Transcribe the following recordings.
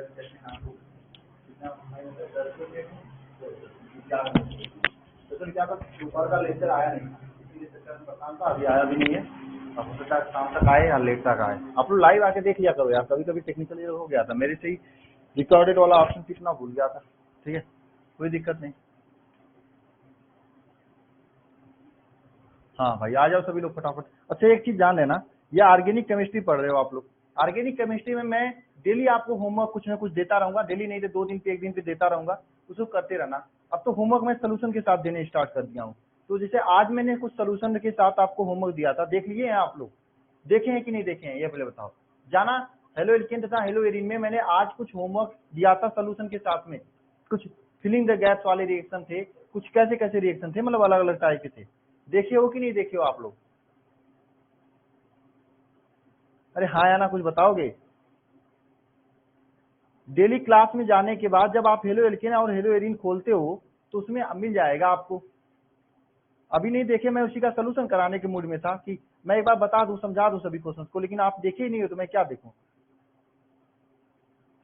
क्या था, दोपहर का लेक्चर आया नहीं, इसीलिए चक्कर में परेशान था, अभी आया भी नहीं है। अब हो सकता है शाम तक आए या लेट तक आए। आप लोग लाइव आके देख लिया करो यार, कभी कभी टेक्निकल एरर हो गया था मेरे से ही, रिकॉर्डेड वाला ऑप्शन कितना भूल गया था। ठीक है, कोई दिक्कत नहीं। हाँ भाई आ जाओ सभी लोग फटाफट। अच्छा एक चीज जान लेना, ये ऑर्गेनिक केमिस्ट्री पढ़ रहे हो आप लोग। ऑर्गेनिक केमिस्ट्री में मैं डेली आपको होमवर्क कुछ ना कुछ देता रहूंगा, डेली नहीं तो 2 दिन पे 1 दिन पे देता रहूंगा, उसको करते रहना। अब तो होमवर्क मैं सोल्यूशन के साथ देने स्टार्ट कर दिया हूँ। तो जैसे आज मैंने कुछ सोल्यूशन के साथ आपको होमवर्क दिया था, देख लिए हैं आप लोग? देखे हैं कि नहीं देखे हैं ये पहले बताओ। जाना हेलो एल्केन तथा हेलो एरिन में मैंने आज कुछ होमवर्क दिया था सोल्यूशन के साथ में, कुछ फिलिंग द गैप्स वाले रिएक्शन थे, कुछ कैसे कैसे रिएक्शन थे, मतलब अलग अलग टाइप के थे। देखे हो कि नहीं देखे हो आप लोग? अरे हाँ या ना कुछ बताओगे? डेली क्लास में जाने के बाद जब आप हेलो एल्केन और हेलो एरिन खोलते हो तो उसमें मिल जाएगा आपको। अभी नहीं देखे, मैं उसी का सोल्यूशन कराने के मूड में था कि मैं एक बार बता दूं, समझा दूं सभी क्वेश्चंस को, लेकिन आप देखे ही नहीं हो तो मैं क्या देखूं।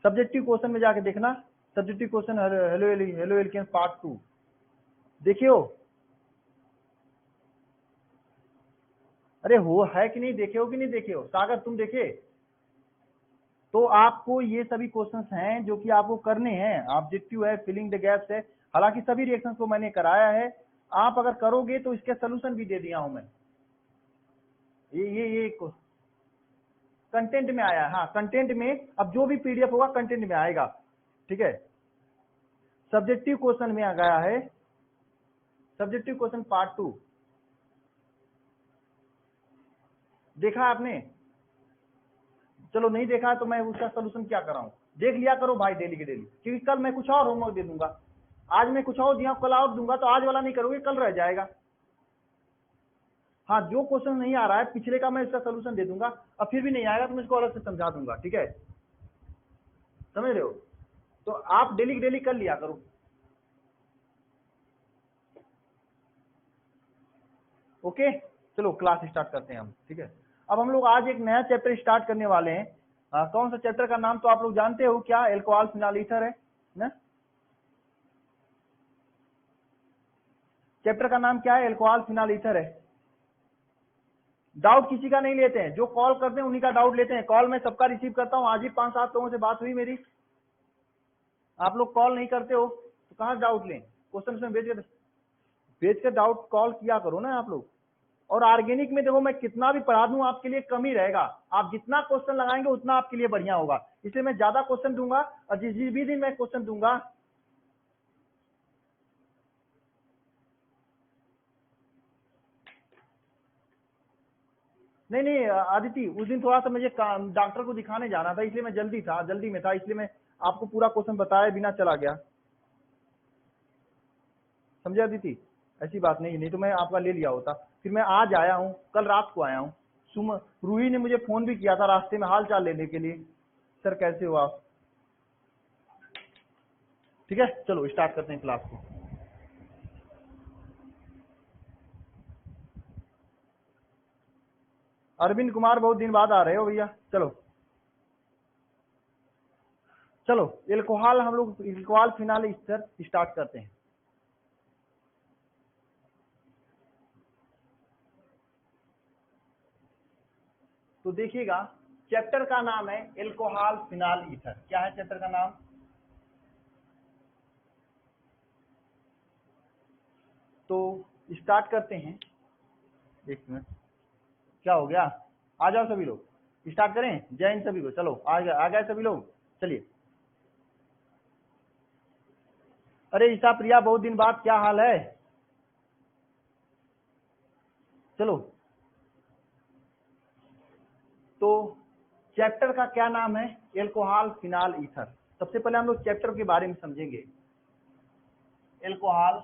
सब्जेक्टिव क्वेश्चन में जाके देखना, subjective question halo alkane part 2 देखे हो? अरे हो है कि नहीं देखे हो कि नहीं देखे हो? सागर तुम देखे? तो आपको ये सभी क्वेश्चंस हैं जो कि आपको करने हैं। ऑब्जेक्टिव है, फिलिंग द गैप्स है, हालांकि सभी रिएक्शंस को मैंने कराया है। आप अगर करोगे तो इसके सोल्यूशन भी दे दिया हूं मैं। ये कंटेंट में आया है। हाँ कंटेंट में, अब जो भी पीडीएफ होगा कंटेंट में आएगा। ठीक है, सब्जेक्टिव क्वेश्चन में आ गया है, सब्जेक्टिव क्वेश्चन पार्ट 2 देखा आपने? चलो नहीं देखा तो मैं उसका सोल्यूशन क्या कराऊं, देख लिया करो भाई डेली के डेली, क्योंकि कल मैं कुछ और होमवर्क दे दूंगा। आज मैं कुछ और दिया, कल और दूंगा, तो आज वाला नहीं करोगे, कल रह जाएगा। हाँ जो क्वेश्चन नहीं आ रहा है पिछले का मैं इसका सोल्यूशन दे दूंगा, अब फिर भी नहीं आएगा तो मैं इसको अलग से समझा दूंगा। ठीक है, समझ रहे हो? तो आप डेली डेली कर लिया करो। ओके चलो क्लास स्टार्ट करते हैं हम। ठीक है, अब हम लोग आज एक नया चैप्टर स्टार्ट करने वाले हैं। कौन सा चैप्टर का नाम तो आप लोग जानते हो क्या? एल्कोहल फिनाल ईथर है ना? चैप्टर का नाम क्या है? एल्कोहल फिनाल ईथर है। डाउट किसी का नहीं लेते हैं, जो कॉल करते हैं उन्हीं का डाउट लेते हैं। कॉल मैं सबका रिसीव करता हूँ, आज ही 5-7 लोगों से बात हुई मेरी। आप लोग कॉल नहीं करते हो तो कहाँ डाउट लें? क्वेश्चन में भेज कर डाउट कॉल किया करो ना आप लोग। और ऑर्गेनिक में देखो मैं कितना भी पढ़ा दूं आपके लिए कम ही रहेगा। आप जितना क्वेश्चन लगाएंगे उतना आपके लिए बढ़िया होगा, इसलिए मैं ज्यादा क्वेश्चन दूंगा। और जिस भी दिन मैं क्वेश्चन दूंगा, नहीं नहीं आदिति, उस दिन थोड़ा सा मुझे डॉक्टर को दिखाने जाना था, इसलिए मैं जल्दी में था, इसलिए मैं आपको पूरा क्वेश्चन बताए बिना चला गया। समझे आदिति? ऐसी बात नहीं, नहीं तो मैं आपका ले लिया होता। फिर मैं आज आया हूँ, कल रात को आया हूँ। रूही ने मुझे फोन भी किया था रास्ते में हाल चाल लेने के लिए, सर कैसे हो आप। ठीक है चलो स्टार्ट करते हैं क्लास को। अरविंद कुमार बहुत दिन बाद आ रहे हो भैया। चलो चलो एल्कोहल, हम लोग एल्कोहल फिनाल ईथर स्टार्ट करते हैं। तो देखिएगा, चैप्टर का नाम है एल्कोहल फिनाल ईथर। क्या है चैप्टर का नाम? तो स्टार्ट करते हैं। एक मिनट, क्या हो गया? आ जाओ सभी लोग, स्टार्ट करें। जय हिंद सभी को। चलो आ गए सभी लोग, चलिए। अरे ईशा प्रिया बहुत दिन बाद, क्या हाल है? चलो, तो चैप्टर का क्या नाम है? Alcohol phenol ether. सबसे पहले हम लोग चैप्टर के बारे में समझेंगे। एल्कोहल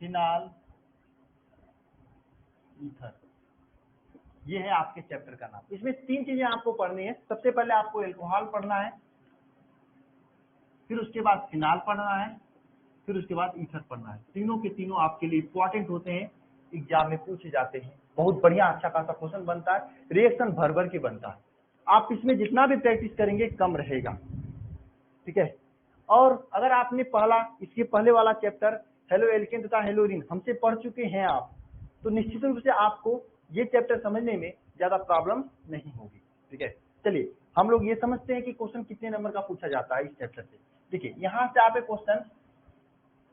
फिनाल ईथर, ये है आपके चैप्टर का नाम। इसमें 3 चीजें आपको पढ़नी है। सबसे पहले आपको एल्कोहल पढ़ना है, फिर उसके बाद फिनाल पढ़ना है, फिर उसके बाद ईथर पढ़ना है। तीनों के तीनों आपके लिए इंपॉर्टेंट होते हैं, एग्जाम में पूछे जाते हैं। बहुत बढ़िया अच्छा खासा क्वेश्चन बनता है, रिएक्शन भर भर के बनता है। आप इसमें जितना भी प्रैक्टिस करेंगे कम रहेगा, ठीक है। और अगर आपने इसके पहले वाला चैप्टर हेलो एल्केन तथा हेलोरीन हमसे पढ़ चुके हैं आप, तो निश्चित रूप से आपको ये चैप्टर समझने में ज्यादा प्रॉब्लम नहीं होगी, ठीक है। चलिए हम लोग ये समझते हैं कि क्वेश्चन कितने नंबर का पूछा जाता है इस चैप्टर से। देखिए यहाँ से आप एक क्वेश्चन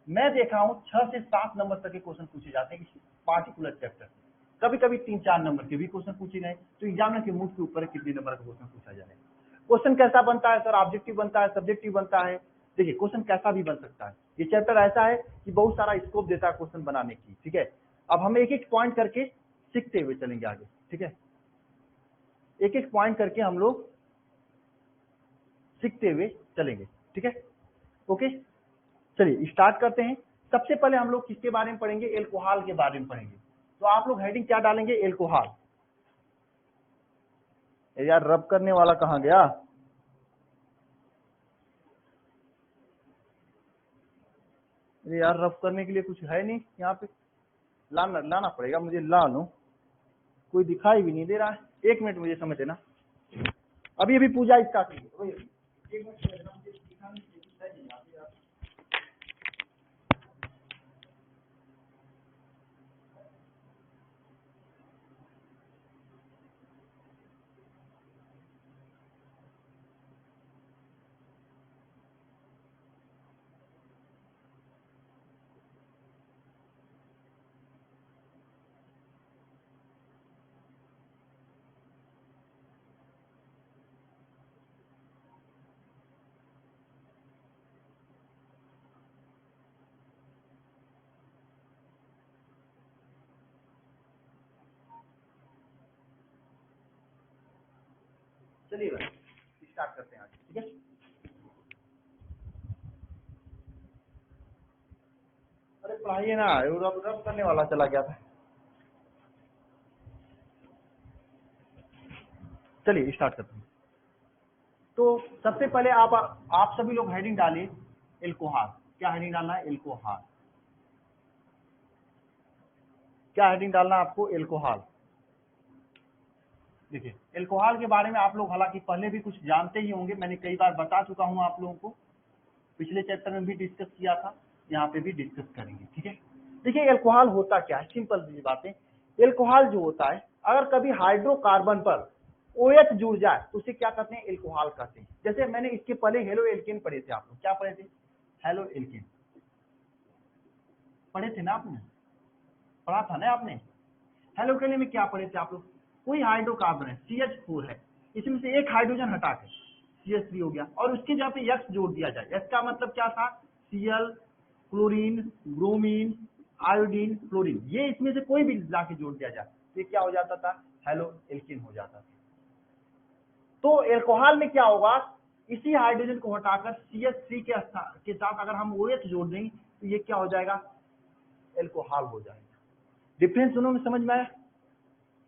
मैं देखा हूँ 6 से 7 नंबर तक के क्वेश्चन पूछे जाते हैं इस पार्टिकुलर चैप्टर से। कभी कभी 3-4 नंबर के भी क्वेश्चन पूछे गए, तो एग्जामिनर के मूड के ऊपर कितने नंबर का क्वेश्चन पूछा जाए। क्वेश्चन कैसा बनता है सर? ऑब्जेक्टिव बनता है, सब्जेक्टिव बनता है। देखिए क्वेश्चन कैसा भी बन सकता है, ये चैप्टर ऐसा है कि बहुत सारा स्कोप देता है क्वेश्चन बनाने की, ठीक है। अब हम एक एक पॉइंट करके सीखते हुए चलेंगे आगे, ठीक है। एक एक पॉइंट करके हम लोग सीखते हुए चलेंगे, ठीक है। ओके चलिए स्टार्ट करते हैं। सबसे पहले हम लोग किसके बारे में पढ़ेंगे? एल्कोहल के बारे में पढ़ेंगे। तो आप लोग हेडिंग क्या डालेंगे? एल्कोहल। यार रब करने वाला कहाँ गया? अरे यार रब करने के लिए कुछ है नहीं यहाँ पे, लाना पड़ेगा मुझे, ला लो। कोई दिखाई भी नहीं दे रहा है। एक मिनट मुझे समझ लेना, अभी अभी पूजा स्टार्ट हुई है। एक मिनट समझ लेना, मुझे दिखाने की जरूरत है नहीं यहाँ पे यार। चलिए भाई स्टार्ट करते हैं आज, ठीक है। अरे पढ़ाइए ना, रब रब करने वाला चला गया था। चलिए स्टार्ट करते हैं। तो सबसे पहले आप सभी लोग हेडिंग डालिए एल्कोहल। क्या हेडिंग डालना है? एल्कोहल। क्या हेडिंग डालना है आपको? एल्कोहल। देखिए एल्कोहल के बारे में आप लोग हालांकि पहले भी कुछ जानते ही होंगे, मैंने कई बार बता चुका हूं आप लोगों को, पिछले चैप्टर में भी डिस्कस किया था, यहाँ पे भी डिस्कस करेंगे, ठीक है। देखिए एल्कोहल होता क्या है, सिंपल सी बातें। एल्कोहल जो होता है, अगर कभी हाइड्रोकार्बन पर OH जुड़ जाए तो उसे क्या कहते हैं? एल्कोहल कहते हैं। जैसे मैंने इसके पहले हेलो एल्केन पढ़े थे, आप लोग क्या पढ़े थे? हेलो एल्केन पढ़े थे ना आपने? पढ़ा था ना आपने? हेलो एल्केन में क्या पढ़े थे आप लोग? कोई हाइड्रोकार्बन है, CH4 है, इसमें से एक हाइड्रोजन हटा के CH3 हो गया और उसके जगह पे X जोड़ दिया जाए। X का मतलब क्या था? Cl, chlorine, bromine, iodine, fluorine, ये इसमें से कोई भी लाके जोड़ दिया जाए तो ये क्या हो जाता था? हेलो एल्केन हो जाता था। तो एल्कोहल में क्या होगा? इसी हाइड्रोजन को हटाकर CH3 के साथ अगर हम OH जोड़ देंगे तो ये क्या हो जाएगा? एल्कोहल हो जाएगा। डिफरेंस दोनों में समझ में आया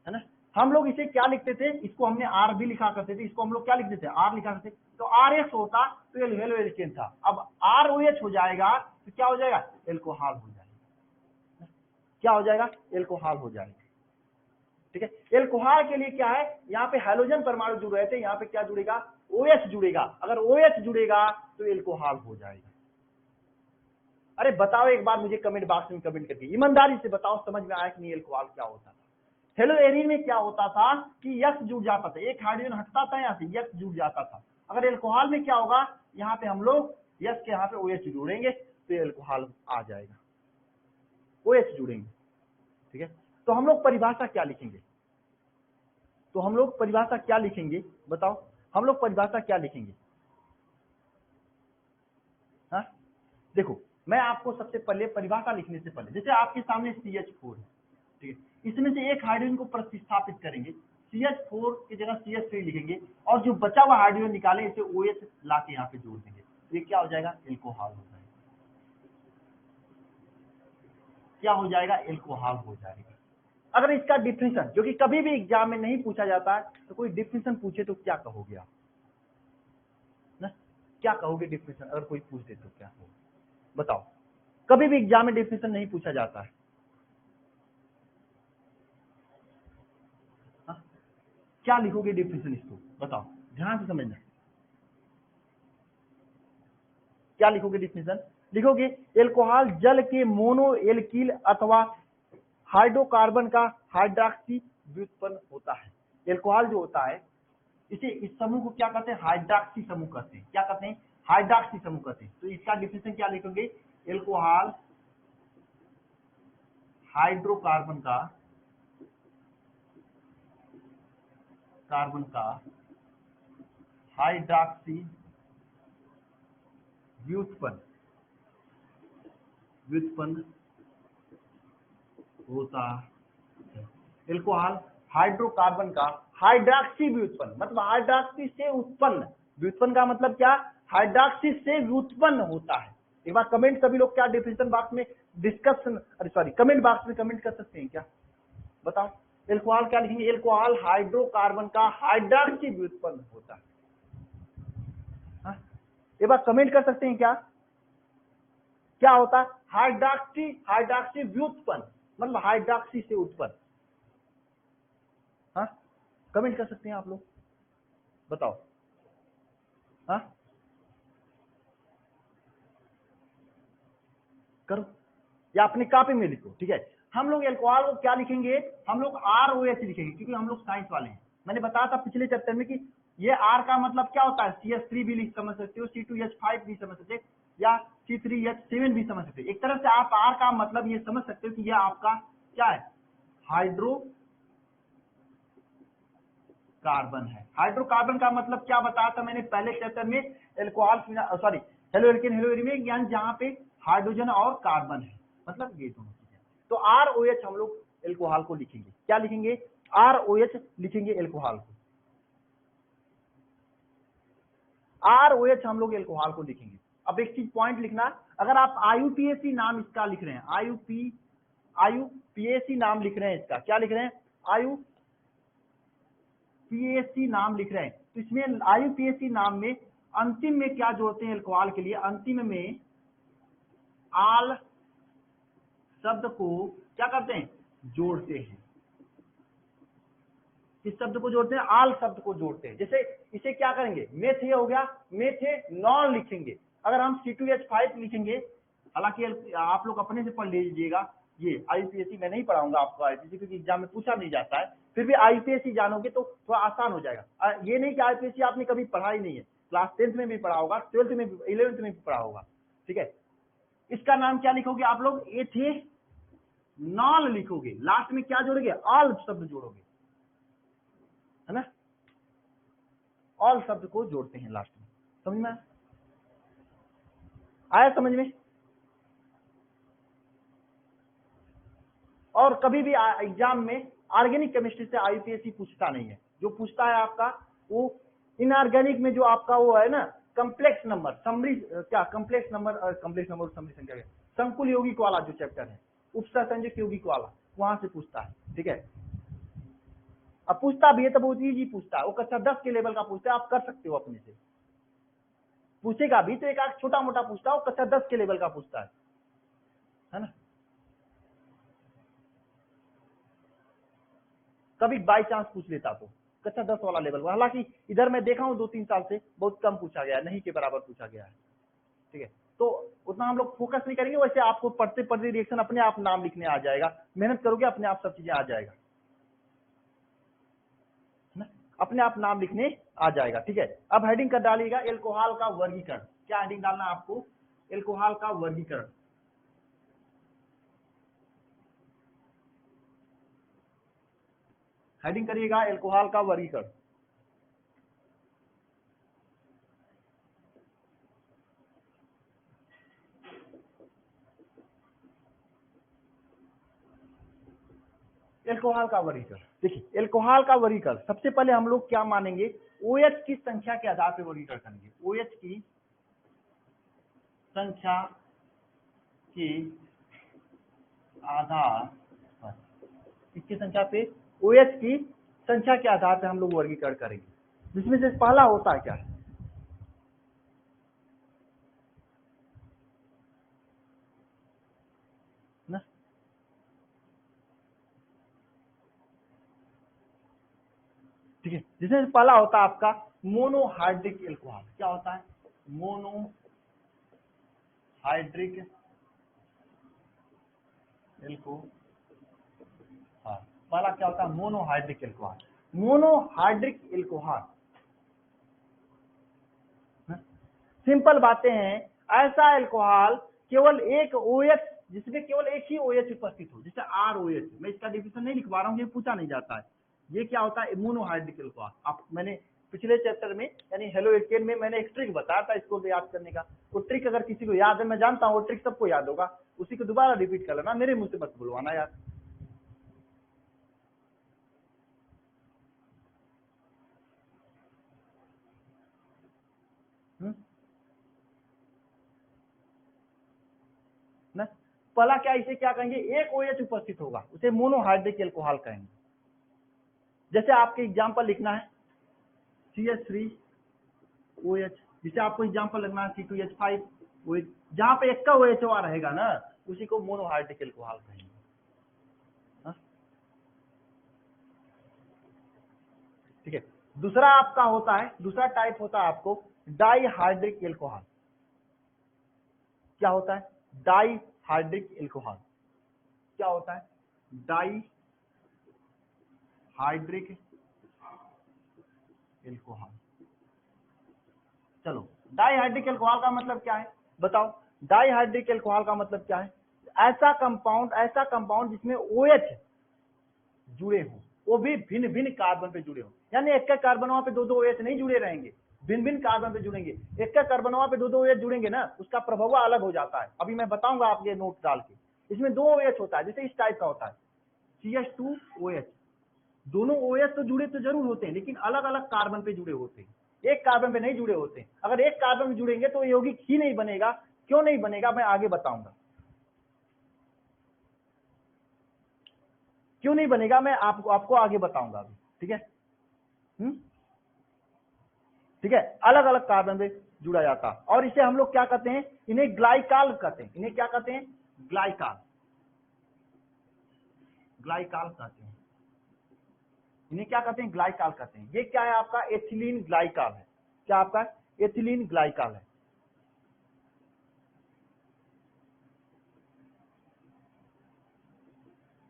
है ना? हम लोग इसे क्या लिखते थे? इसको हमने आर भी लिखा करते थे, इसको हम लोग क्या लिखते थे? आर लिखा करते थे। तो RS होता तो हेलो एल्केन था, अब ROH हो जाएगा तो क्या हो जाएगा? एल्कोहल हो जाएगा। क्या हो जाएगा? एल्कोहल हो जाएगा, ठीक है। एल्कोहल के लिए क्या है? यहाँ पे हाइड्रोजन परमाणु जुड़ रहे थे, यहाँ पे क्या जुड़ेगा? OH जुड़ेगा। अगर OH जुड़ेगा तो एल्कोहल हो जाएगा। अरे बताओ एक बार मुझे कमेंट बॉक्स में कमेंट करके, ईमानदारी से बताओ समझ में आया कि नहीं एल्कोहल क्या होता था? हेलो एरीन में क्या होता था कि X जुड़ जाता था, एक हाइड्रोजन हटता था, यहाँ से X जुड़ जाता था। अगर एल्कोहल में क्या होगा? यहाँ पे हम लोग X के यहाँ पे OH जोड़ेंगे तो एल्कोहल आ जाएगा, OH जुड़ेंगे, ठीक है। तो हम लोग परिभाषा क्या लिखेंगे? तो हम लोग परिभाषा क्या लिखेंगे बताओ? हम लोग परिभाषा क्या लिखेंगे? हाँ देखो, मैं आपको सबसे पहले परिभाषा लिखने से पहले, जैसे आपके सामने CH4 है, ठीक है, इसमें से एक हाइड्रोजन को प्रतिस्थापित करेंगे, CH4 की जगह CH3 लिखेंगे और जो बचा हुआ हाइड्रोजन निकाले इसे OH ला के यहाँ पे जोड़ देंगे, ये क्या हो जाएगा? एल्कोहल हो जाएगा। क्या हो जाएगा? एल्कोहल हो जाएगा। अगर इसका डिफिनेशन, जो कि कभी भी एग्जाम में नहीं पूछा जाता है, तो कोई डिफिनेशन पूछे तो क्या कहोगे आप? ना क्या कहोगे डिफिनेशन अगर कोई पूछ दे तो क्या कहोगे बताओ? कभी भी एग्जाम में डिफिनेशन नहीं पूछा जाता है। क्या लिखोगे डेफिनेशन इसको बताओ, ध्यान से समझना। क्या लिखोगे डेफिनेशन? लिखोगे एल्कोहल जल के मोनो एल्किल अथवा हाइड्रोकार्बन का हाइड्रॉक्सी व्युत्पन्न होता है। एल्कोहल जो होता है इसे, इस समूह को क्या कहते हैं? हाइड्रॉक्सी समूह कहते हैं। क्या कहते हैं? हाइड्रॉक्सी समूह कहते हैं। तो इसका डेफिनेशन क्या लिखोगे? एल्कोहल हाइड्रोकार्बन का हाइड्रॉक्सी व्युत्पन्न होता है। एल्कोहल हाइड्रोकार्बन का हाइड्रॉक्सी व्युत्पन्न, मतलब हाइड्रॉक्सी से उत्पन्न, व्युत्पन्न का मतलब क्या? हाइड्रॉक्सी से व्युत्पन्न होता है। एक बार कमेंट सभी लोग क्या डिस्कशन बॉक्स में कमेंट बॉक्स में कमेंट कर सकते हैं क्या? बताओ एल्कोहल क्या लिखेंगे? एल्कोहल हाइड्रोकार्बन का हाइड्रॉक्सी व्युत्पन्न होता है। हाँ? एक बार कमेंट कर सकते हैं क्या? क्या होता है? हाइड्रॉक्सी व्युत्पन्न, मतलब हाइड्रॉक्सी से उत्पन्न। हाँ, कमेंट कर सकते हैं आप लोग, बताओ। हाँ, करो या अपनी कॉपी में लिखो। ठीक है, हम लोग एल्कोहल को क्या लिखेंगे? हम लोग ROH लिखेंगे, क्योंकि हम लोग साइंस वाले हैं। मैंने बताया था पिछले चैप्टर में कि ये R का मतलब क्या होता है? CH3 भी समझ सकते हो, C2H5 भी समझ सकते हो, या C3H7 भी समझ सकते हो। एक तरह से आप R का मतलब ये समझ सकते हो कि यह आपका क्या है? हाइड्रोकार्बन है। हाइड्रोकार्बन का मतलब क्या बताया था मैंने पहले चैप्टर में? एल्कोहल हेलो एल्केन में, यानी जहां पे हाइड्रोजन और कार्बन है, मतलब ये दोनों चीजें। तो ROH हम लोग एल्कोहल को लिखेंगे। क्या लिखेंगे? ROH लिखेंगे एल्कोहल को। ROH हम लोग एल्कोहल को लिखेंगे। अब एक चीज पॉइंट लिखना, अगर आप IUPAC नाम इसका लिख रहे हैं, IUPAC नाम लिख रहे हैं इसका, क्या लिख रहे हैं? IUPAC नाम लिख रहे हैं, तो इसमें IUPAC नाम में अंतिम में क्या जोड़ते हैं एल्कोहल के लिए? अंतिम में आल शब्द को क्या करते हैं? जोड़ते हैं। किस शब्द को जोड़ते हैं? आल शब्द को जोड़ते हैं। जैसे इसे क्या करेंगे? मेथे हो गया, मेथेनॉल लिखेंगे। अगर हम C2H5 लिखेंगे, हालांकि आप लोग अपने से पढ़ लीजिएगा, ये IUPAC मैं नहीं पढ़ाऊंगा आपको, IUPAC क्योंकि एग्जाम में पूछा नहीं जाता है। फिर भी IUPAC जानोगे तो थोड़ा आसान हो जाएगा। ये नहीं कि IUPAC आपने कभी पढ़ा ही नहीं है, क्लास 10th में भी पढ़ा होगा, 12th में भी, 11th में भी पढ़ा होगा। ठीक है, इसका नाम क्या लिखोगे आप लोग? एथेनॉल लिखोगे। लास्ट में क्या जोड़ोगे? ऑल शब्द जोड़ोगे, है ना? ऑल शब्द को जोड़ते हैं लास्ट में। समझ में आया? समझ में? और कभी भी एग्जाम में ऑर्गेनिक केमिस्ट्री से IUPAC पूछता नहीं है। जो पूछता है आपका वो इनऑर्गेनिक में जो आपका वो है ना, complex number, complex number summary संख्या, संकुल यौगिक वाला जो चैप्टर है, उपसंयोजक यौगिक वाला, वहां से पूछता है। ठीक है, अब पूछता भी है तो बहुत इजी पूछता है, वो कक्षा 10 के लेवल का पूछता है, आप कर सकते हो अपने से। पूछेगा भी तो एक आध छोटा मोटा पूछता है, वो कक्षा 10 के लेवल का पूछता है ना? कभी बाई चांस पूछ लेता तो कक्षा 10 वाला लेवल। हालांकि इधर मैं देखा हूँ 2-3 साल से बहुत कम पूछा गया है, नहीं के बराबर पूछा गया है। ठीक है, तो उतना हम लोग फोकस नहीं करेंगे। वैसे आपको पढ़ते पढ़ते रिएक्शन अपने आप नाम लिखने आ जाएगा, मेहनत करोगे अपने आप सब चीजें आ जाएगा, है ना? अपने आप नाम लिखने आ जाएगा। ठीक है, अब हेडिंग कर डालिएगा एल्कोहल का वर्गीकरण। क्या हेडिंग डालना है आपको? एल्कोहल का वर्गीकरण। हेडिंग करिएगा एल्कोहल का वर्गीकरण। एल्कोहल का वर्गीकरण, देखिए एल्कोहल का वर्गीकरण सबसे पहले हम लोग क्या मानेंगे? OH की संख्या के आधार पर वर्गीकरण करेंगे। OH की संख्या के आधार पर, इसकी संख्या पे, OH की संख्या के आधार पर हम लोग वर्गीकरण करेंगे। जिसमें से पहला होता है क्या? ना, ठीक है। जिसमें पहला होता है आपका मोनोहाइड्रिक एल्कोहल। क्या होता है? Monohydric alcohol. पहला क्या होता है? Monohydric alcohol. Monohydric alcohol simple बातें हैं, ऐसा एल्कोहल केवल एक OH, जिसमें केवल एक ही OH उपस्थित हो, जैसे ROH। मैं इसका डिफिनेशन नहीं लिखवा रहा हूँ, ये पूछा नहीं जाता है। ये क्या होता है? Monohydric alcohol. आप मैंने पिछले चैप्टर में यानी हेलो एकेन में मैंने एक ट्रिक बताया था इसको याद करने का। वो ट्रिक अगर किसी को याद है, मैं जानता हूँ वो ट्रिक सबको याद होगा, उसी को दोबारा रिपीट कर लेना, मेरे मुंह से मत बुलवाना यार। ना पहला क्या, इसे क्या कहेंगे? एक OH उपस्थित होगा, उसे मोनोहाइड्रिक एल्कोहल कहेंगे। जैसे आपके एग्जाम्पल लिखना है CH3OH, जिसे आपको एग्जाम्पल लगना है C2H5OH, जहां पे एक का OH रहेगा ना, उसी को मोनोहाइड्रिक एल्कोहल कहेंगे। ठीक है। दूसरा आपका होता है, दूसरा टाइप होता है आपको डाईहाइड्रिक एल्कोहल। क्या होता है? Dihydric alcohol. क्या होता है? Dihydric alcohol. चलो, डाईहाइड्रिक एल्कोहल का मतलब क्या है बताओ? डाईहाइड्रिक एल्कोहल का मतलब क्या है? ऐसा कंपाउंड जिसमें OH जुड़े हो, वो भी भिन्न भिन्न कार्बन पे जुड़े हो। यानी एक का कार्बनवा पे दो OH नहीं जुड़े रहेंगे, भिन्न भिन्न कार्बन पे जुड़ेंगे। एक का कार्बनवा पे दो OH जुड़ेंगे ना, उसका प्रभाव अलग हो जाता है। अभी मैं बताऊंगा आपके नोट डाल के। इसमें दो OH होता है, जैसे इस टाइप का होता है CH2OH। दोनों OH तो जुड़े तो जरूर होते हैं, लेकिन अलग अलग कार्बन पे जुड़े होते हैं, एक कार्बन पे नहीं जुड़े होते। अगर एक कार्बन में जुड़ेंगे तो यौगिक ही नहीं बनेगा। क्यों नहीं बनेगा, मैं आगे बताऊंगा। क्यों नहीं बनेगा, मैं आपको आगे बताऊंगा अभी। ठीक है। ठीक है। अलग अलग कार्बन पे जुड़ा जाता है, और इसे हम लोग क्या कहते हैं? इन्हें ग्लाइकाल कहते हैं। इन्हें क्या कहते हैं? ग्लाइकाल। ग्लाइकाल कहते हैं। इन्हें क्या कहते हैं? ग्लाइकाल कहते हैं। ये क्या है आपका? एथिलीन ग्लाइकाल है। क्या आपका? एथिलीन ग्लाइकाल है।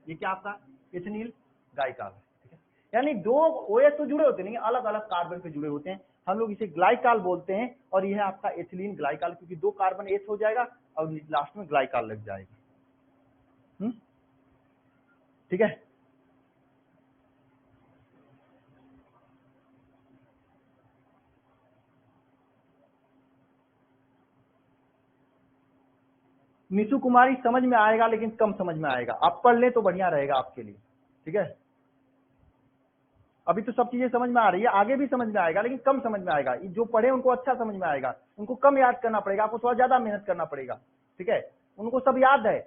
ये क्या आपका? एथिलीन ग्लाइकाल है। ठीक है। यानी दो OH तो जुड़े होते हैं, अलग अलग कार्बन पे जुड़े होते हैं, हम लोग इसे ग्लाइकाल बोलते हैं। और यह है आपका एथिलीन ग्लाइकाल, क्योंकि दो कार्बन H हो जाएगा और लास्ट में ग्लाइकाल लग जाएगा। ठीक है। निशु कुमारी, समझ में आएगा लेकिन कम समझ में आएगा। आप पढ़ ले तो बढ़िया रहेगा आपके लिए। ठीक है। अभी तो सब चीजें समझ में आ रही है, आगे भी समझ में आएगा लेकिन कम समझ में आएगा। जो पढ़े उनको अच्छा समझ में आएगा, उनको कम याद करना पड़ेगा, आपको थोड़ा ज्यादा मेहनत करना पड़ेगा। ठीक है। उनको सब याद है,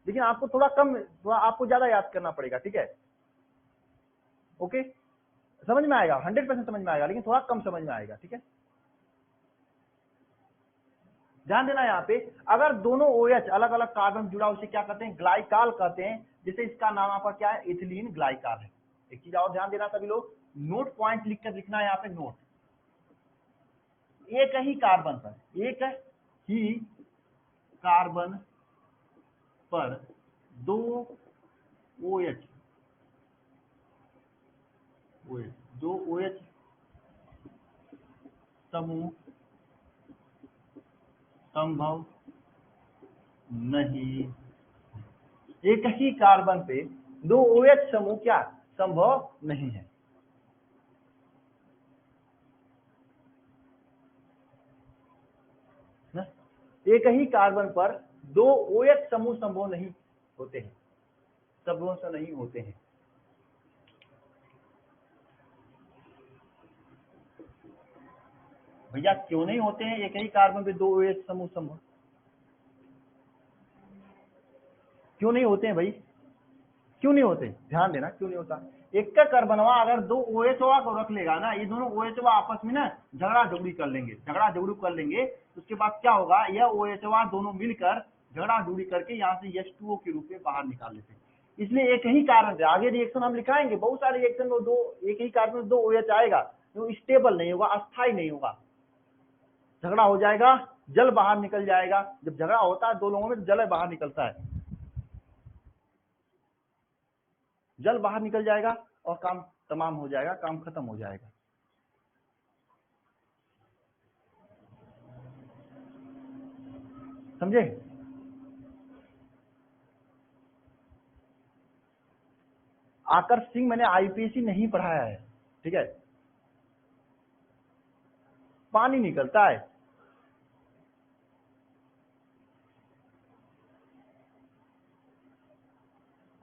लेकिन आपको थोड़ा आपको ज्यादा याद करना पड़ेगा। ठीक है। ओके, समझ में आएगा, 100% समझ में आएगा, लेकिन थोड़ा कम समझ में आएगा। ठीक है। ध्यान देना यहाँ पे, अगर दोनों OH अलग अलग कार्बन जुड़ा, उसे क्या कहते हैं? ग्लाइकाल कहते हैं। जैसे इसका नाम आपका क्या है? एथिलीन ग्लाइकाल है। एक चीज और ध्यान देना सभी लोग, नोट पॉइंट लिखकर लिखना है यहाँ पे। नोट, एक ही कार्बन पर दो OH समूह संभव नहीं। एक ही कार्बन पे दो OH समूह क्या संभव नहीं है। एक ही कार्बन पर दो OH समूह संभव नहीं होते हैं, संभव से नहीं होते हैं। भैया क्यों नहीं होते हैं? एक ही कार्बन पे दो OH समूह संभव क्यों नहीं होते हैं भाई? क्यों नहीं होते? ध्यान देना, क्यों नहीं होता? एक का कार्बनवा अगर दो OH को रख लेगा ना, ये दोनों OH आपस में ना झगड़ा झगड़ी कर लेंगे। उसके बाद क्या होगा? यह OH दोनों मिलकर झगड़ा झगड़ी करके यहाँ से H2O के रूप में बाहर निकाल लेते हैं। इसलिए एक ही कारण है, आगे रिएक्शन हम लिखाएंगे बहुत सारे रिएक्शन में दो, एक ही कारण में दो OH आएगा, जो स्टेबल नहीं होगा, अस्थाई नहीं होगा, झगड़ा हो जाएगा, जल बाहर निकल जाएगा। जब झगड़ा होता है दो लोगों में तो जल बाहर निकलता है, जल बाहर निकल जाएगा और काम तमाम हो जाएगा, काम खत्म हो जाएगा। समझे? आकर्ष सिंह मैंने IPC नहीं पढ़ाया है, ठीक है। पानी निकलता है,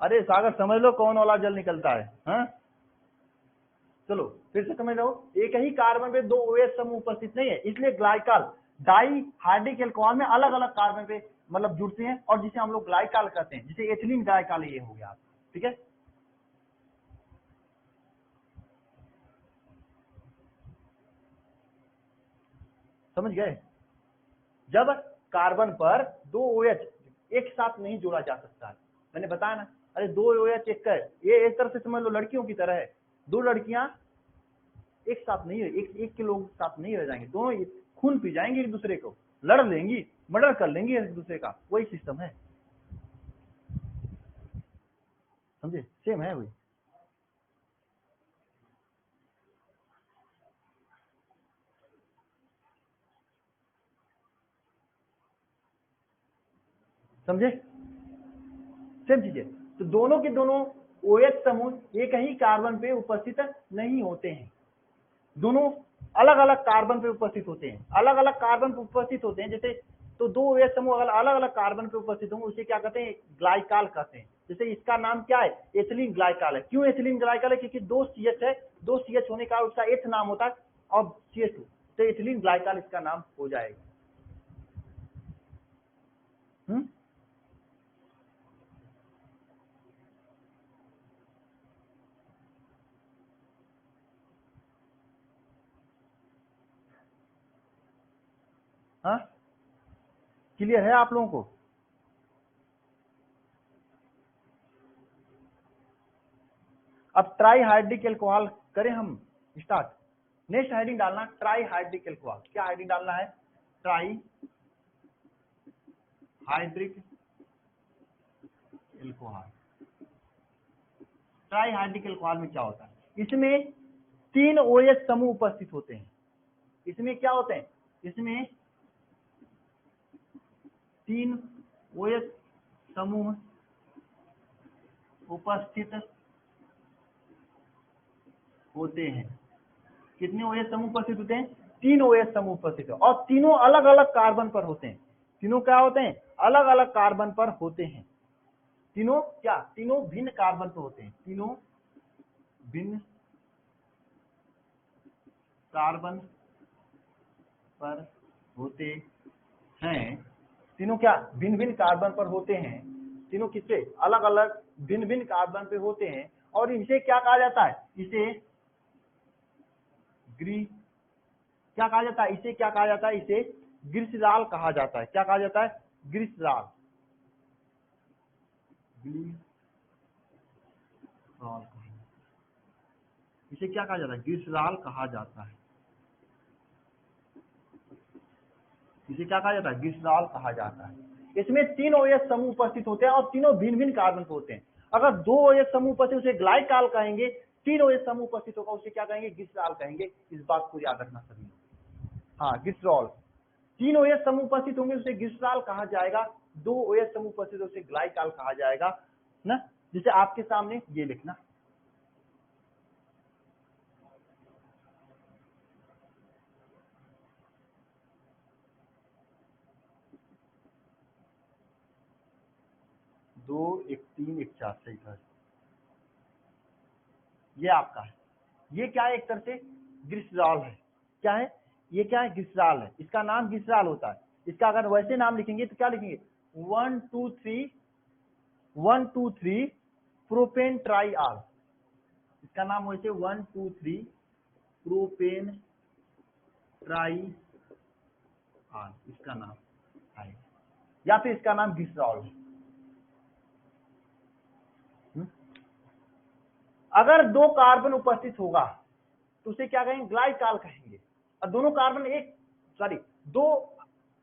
अरे सागर समझ लो कौन वाला जल निकलता है, हाँ? चलो फिर से समझ लो, एक ही कार्बन पे दो OH समूह उपस्थित नहीं है, इसलिए ग्लाइकॉल डाई हाइड्रिक एल्कोहल में अलग अलग कार्बन पे मतलब जुड़ते हैं, और जिसे हम लोग ग्लाइकॉल कहते हैं, जिसे एथिलीन ग्लाइकॉल ये हो गया, ठीक है। समझ गए? जब कार्बन पर दो OH एक साथ नहीं जोड़ा जा सकता है, मैंने बताया ना, अरे दो OH एक है, ये एक तरह से समझ लो लड़कियों की तरह है, दो लड़कियां एक साथ नहीं, एक के लोग साथ नहीं रह जाएंगे, दोनों खून पी जाएंगे एक दूसरे को, लड़ लेंगी, मर्डर कर लेंगी एक दूसरे का, वही सिस्टम है। समझे? सेम है वही। समझे? सेम चीज है। तो दोनों के दोनों OH समूह एक ही कार्बन पे उपस्थित नहीं होते हैं, दोनों अलग अलग कार्बन पे उपस्थित होते हैं, अलग अलग कार्बन पे उपस्थित होते हैं। जैसे तो दो OH समूह अगर अलग अलग कार्बन पे उपस्थित होंगे उसे क्या कहते हैं? ग्लाइकॉल कहते हैं। जैसे इसका नाम क्या है? एथिलीन ग्लाइकॉल है। क्यों एथिलीन ग्लाइकॉल है? क्योंकि दो CH है, दो CH होने का उसका एथ नाम होता है और CH2, तो एथिलीन ग्लाइकॉल इसका नाम हो जाएगा। हाँ, क्लियर है आप लोगों को? अब ट्राईहाइड्रिक एल्कोहल करें हम स्टार्ट। नेक्स्ट हेडिंग डालना ट्राईहाइड्रिक एल्कोहल। क्या हेडिंग डालना है? Trihydric alcohol. ट्राईहाइड्रिक एल्कोहल में क्या होता है? इसमें तीन OH समूह उपस्थित होते हैं। इसमें क्या होते हैं? इसमें तीन OH समूह उपस्थित होते हैं। कितने OH समूह उपस्थित होते हैं? तीन OH समूह उपस्थित है, और तीनों अलग अलग कार्बन पर होते हैं। तीनों क्या होते हैं? अलग अलग कार्बन पर होते हैं। तीनों क्या? तीनों भिन्न कार्बन पर होते हैं। तीनों भिन्न कार्बन पर होते हैं। तीनों क्या? भिन्न भिन्न कार्बन पर होते हैं। तीनों किससे? अलग अलग भिन्न भिन्न कार्बन पे होते हैं। और इसे क्या कहा जाता है? इसे क्या कहा जाता है? इसे क्या कहा जाता है? इसे ग्लिसरॉल कहा जाता है। क्या कहा जाता है? ग्लिसरॉल। इसे क्या कहा जाता है? ग्लिसरॉल कहा जाता है। इसे क्या कहा जाता है? ग्लिसरॉल कहा जाता है। इसमें तीन OH समूह उपस्थित होते हैं और तीनों भिन्न भिन्न कार्बन पे होते हैं। अगर दो OH समूह उपस्थित उसे ग्लाइकॉल कहेंगे, तीन OH समूह उपस्थित होगा उसे क्या कहेंगे? ग्लिसरॉल कहेंगे। इस बात को याद रखना सभी। हाँ, ग्लिसरॉल। तीन OH समूह उपस्थित होंगे उसे ग्लिसरॉल कहा जाएगा, दो OH समूह उपस्थित उसे ग्लाइकॉल कहा जाएगा ना। जैसे आपके सामने ये लिखना, दो एक तीन एक चार, सही था। ये आपका है। ये क्या है? एक तरह से ग्लिसरॉल है। क्या है? ये क्या है? ग्लिसरॉल है। इसका नाम ग्लिसरॉल होता है। इसका अगर वैसे नाम लिखेंगे तो क्या लिखेंगे? 1 2 3 प्रोपेन ट्राईआल। इसका नाम वैसे 1 2 3 प्रोपेन ट्राईआल इसका नाम है, या फिर इसका नाम ग्लिसरॉल है। अगर दो कार्बन उपस्थित होगा तो उसे क्या कहेंगे, ग्लाइकाल कहेंगे। और दोनों कार्बन दो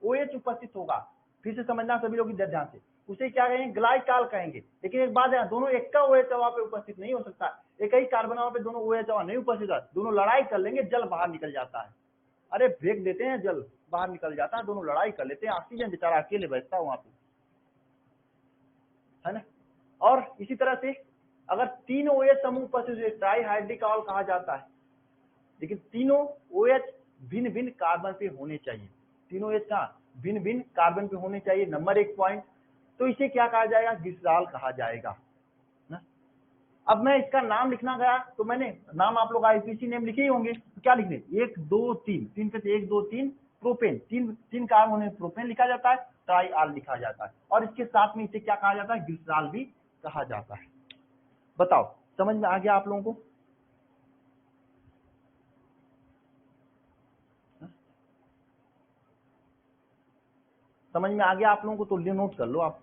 OH उपस्थित होगा, फिर से समझना सभी लोग इधर ध्यान से, उसे क्या कहेंगे, ग्लाइकाल कहेंगे। लेकिन एक बात है, दोनों एक का OH वहां पे उपस्थित नहीं हो सकता, एक ही कार्बन वहां पे दोनों OH वहां नहीं उपस्थित है, दोनों लड़ाई कर लेंगे, जल बाहर निकल जाता है। अरे फेंक देते हैं, जल बाहर निकल जाता है, दोनों लड़ाई कर लेते हैं, ऑक्सीजन बेचारा अकेले बचता है वहां पे, है ना। और इसी तरह से अगर तीनों OH समूह उपस्थित हुए ट्राईहाइड्रिकॉल कहा जाता है। लेकिन तीनों OH भिन्न भिन्न कार्बन पे होने चाहिए, तीनों OH का भिन्न भिन्न कार्बन पे होने चाहिए, नंबर 1 पॉइंट। तो इसे क्या कहा जाएगा, ग्लिसरॉल कहा जाएगा ना। अब मैं इसका नाम लिखना गया तो मैंने नाम, आप लोग आईपीसी नेम लिखे ही होंगे, तो क्या लिखने, 1 2 3 3 पे 1 2 3 प्रोपेन, तीन कार्बन होने प्रोपेन लिखा जाता है, ट्राईआल लिखा जाता है, और इसके साथ में इसे क्या कहा जाता है, ग्लिसरॉल भी कहा जाता है। बताओ समझ में आ गया आप लोगों को? समझ में आ गया आप लोगों को? तो नोट कर लो आप।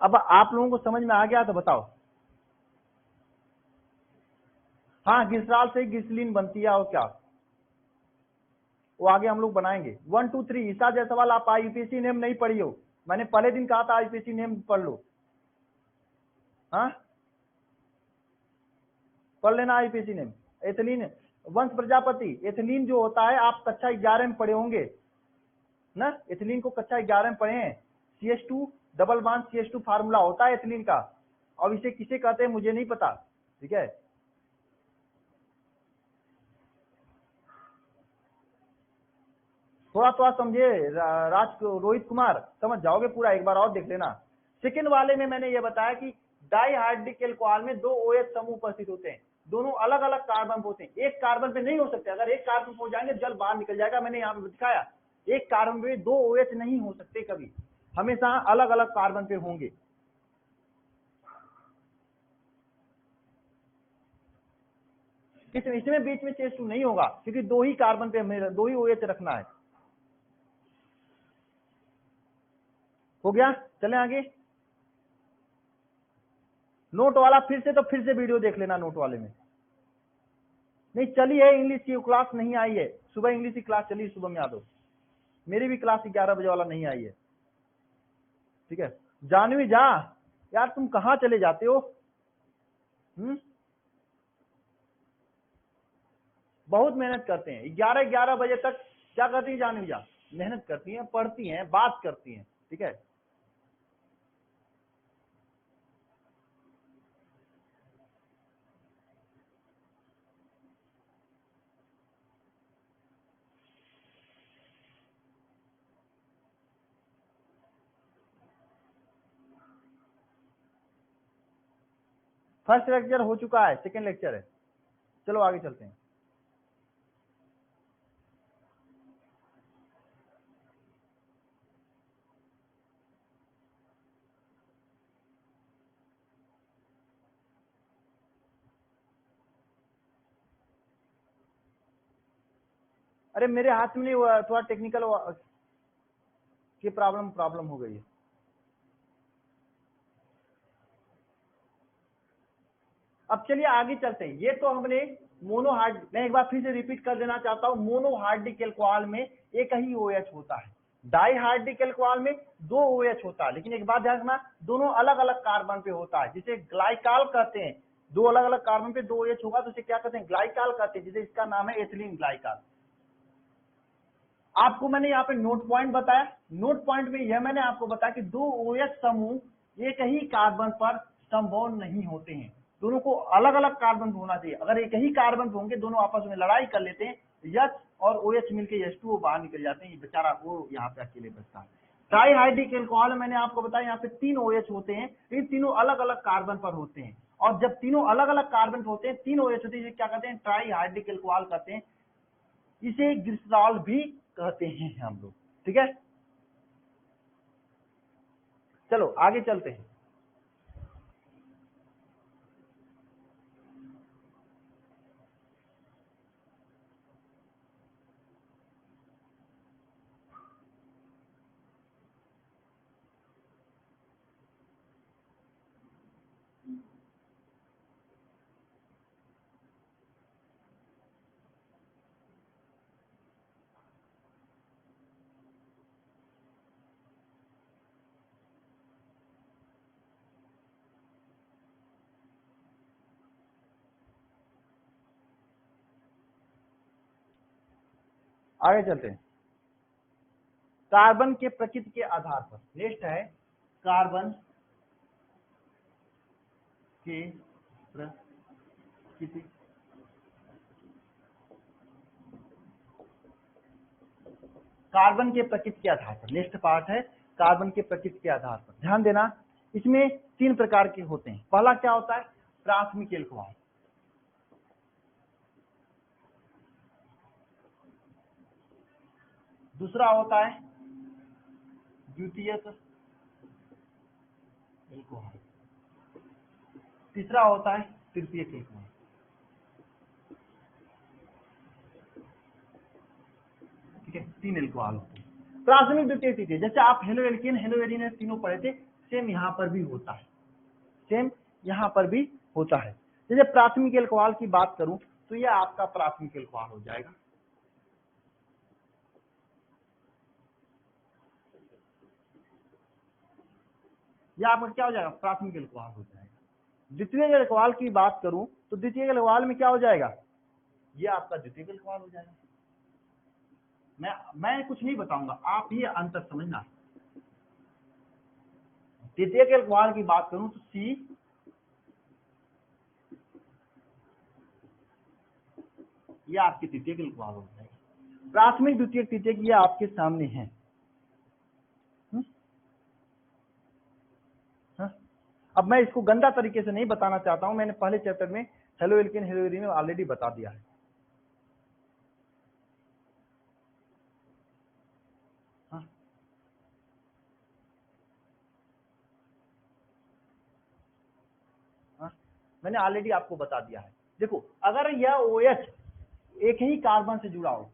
अब आप लोगों को समझ में आ गया तो बताओ। हाँ, ग्लिसरॉल से ग्लिसरीन बनती है, और क्या, वो आगे हम लोग बनाएंगे। 1 2 3 ईसा जायसवाल, आप आईपीसी नेम नहीं पढ़ी हो, मैंने पहले दिन कहा था आईपीसी नेम पढ़ लो। हाँ, पढ़ लेना आईपीसी नेम। एथिलीन, वंश प्रजापति, एथिलीन जो होता है आप कक्षा 11 में पढ़े होंगे ना, एथिलीन को कक्षा 11 में पढ़े हैं। CH2 double bond CH2 formula होता है एथिलीन का, और इसे किसे कहते हैं मुझे नहीं पता, ठीक है। थोड़ा थोड़ा समझे रोहित कुमार, समझ जाओगे पूरा, एक बार और देख लेना। सेकेंड वाले में मैंने ये बताया कि डाइहाइड्रिक एल्कोहल में दो OH समूह उपस्थित होते हैं, दोनों अलग अलग कार्बन होते हैं, एक कार्बन पे नहीं हो सकते, अगर एक कार्बन पे हो जाएंगे जल बाहर निकल जाएगा, मैंने यहाँ पे दिखाया। एक कार्बन पे दो OH नहीं हो सकते कभी, हमेशा अलग अलग कार्बन पे होंगे। इसमें बीच में CH2 नहीं होगा, क्योंकि दो ही कार्बन पे हमें दो ही OH रखना है। हो गया, चलें आगे। नोट वाला फिर से वीडियो देख लेना, नोट वाले में नहीं चली है, इंग्लिश की क्लास नहीं आई है, सुबह इंग्लिश की क्लास चली सुबह में, यादव मेरी भी क्लास 11 बजे वाला नहीं आई है, ठीक है। जानवी जा, यार तुम कहाँ चले जाते हो? बहुत मेहनत करते हैं, 11 बजे तक क्या करती है जानवी जा, मेहनत करती हैं, पढ़ती हैं, बात करती हैं, ठीक है। फर्स्ट लेक्चर हो चुका है, सेकेंड लेक्चर है, चलो आगे चलते हैं। अरे मेरे हाथ में नहीं हुआ, थोड़ा टेक्निकल की प्रॉब्लम हो गई है। अब चलिए आगे चलते हैं। ये तो हमने मोनोहार्ड, मैं एक बार फिर से रिपीट कर देना चाहता हूं, मोनोहार्डिक एल्कोहल में एक ही OH होता है, डाइहार्डिक एल्कोहल में दो OH होता है, लेकिन एक बात ध्यान रखना, दोनों अलग अलग कार्बन पे होता है, जिसे ग्लाइकाल कहते हैं। दो अलग अलग कार्बन पे दो OH होगा तो इसे क्या कहते हैं, ग्लाइकाल कहते हैं, जिसे इसका नाम है एथिलीन ग्लाइकाल। आपको मैंने यहाँ पे नोट पॉइंट बताया, नोट पॉइंट में यह मैंने आपको बताया कि दो OH समूह एक ही कार्बन पर संभव नहीं होते हैं, दोनों को अलग अलग कार्बन पे होना चाहिए। अगर एक ही कार्बन पे होंगे, दोनों आपस में लड़ाई कर लेते हैं, H और OH मिलकर H2O बाहर निकल जाते हैं, ये बेचारा वो यहाँ पे अकेले बचता है। ट्राईहाइड्रिक एल्कोहल मैंने आपको बताया, यहाँ पे तीन OH होते हैं, ये तीनों अलग अलग कार्बन पर होते हैं, और जब तीनों अलग अलग कार्बन पे होते हैं, तीन OH होते हैं, क्या कहते हैं, ट्राईहाइड्रिक एल्कोहल कहते हैं, इसे ग्लिसरॉल भी कहते हैं हम लोग, ठीक है। चलो आगे चलते हैं। आगे चलते हैं। कार्बन के प्रकृति के आधार पर, नेक्स्ट है कार्बन के प्रकृति कार्बन के प्रकृति के आधार पर, नेक्स्ट पार्ट है कार्बन के प्रकृति के आधार पर। ध्यान देना, इसमें 3 प्रकार के होते हैं। पहला क्या होता है, प्राथमिक एल्कोहल। दूसरा होता है द्वितीयक एल्कोहल। तीसरा होता है तृतीयक एल्कोहल। ठीक है, 3 एल्कोहल होते हैं। प्राथमिक, द्वितीयक, तृतीयक। जैसे आप हेलो एल्केन, हेलो एरिन तीनों पढ़े थे, सेम यहाँ पर भी होता है, सेम यहाँ पर भी होता है। जैसे प्राथमिक एल्कोहल की बात करूं तो यह आपका प्राथमिक एल्कोहल हो जाएगा। यह आपका क्या हो जाएगा, प्राथमिक एल्कोहल हो जाएगा। द्वितीयक एल्कोहल की बात करूं तो द्वितीयक एल्कोहल में क्या हो जाएगा, यह आपका द्वितीयक एल्कोहल हो जाएगा। मैं कुछ नहीं बताऊंगा, आप ही अंतर समझना। द्वितीयक एल्कोहल की बात करूं तो सी, यह आपकी तृतीयक एल्कोहल हो जाएगा। प्राथमिक, द्वितीयक, तृतीयक ये आपके सामने है। अब मैं इसको गंदा तरीके से नहीं बताना चाहता हूं, मैंने पहले चैप्टर में हेलो एल्केन, हेलो एरिन में ऑलरेडी बता दिया है। मैंने ऑलरेडी आपको बता दिया है। देखो, अगर यह OH एक ही कार्बन से जुड़ा हो,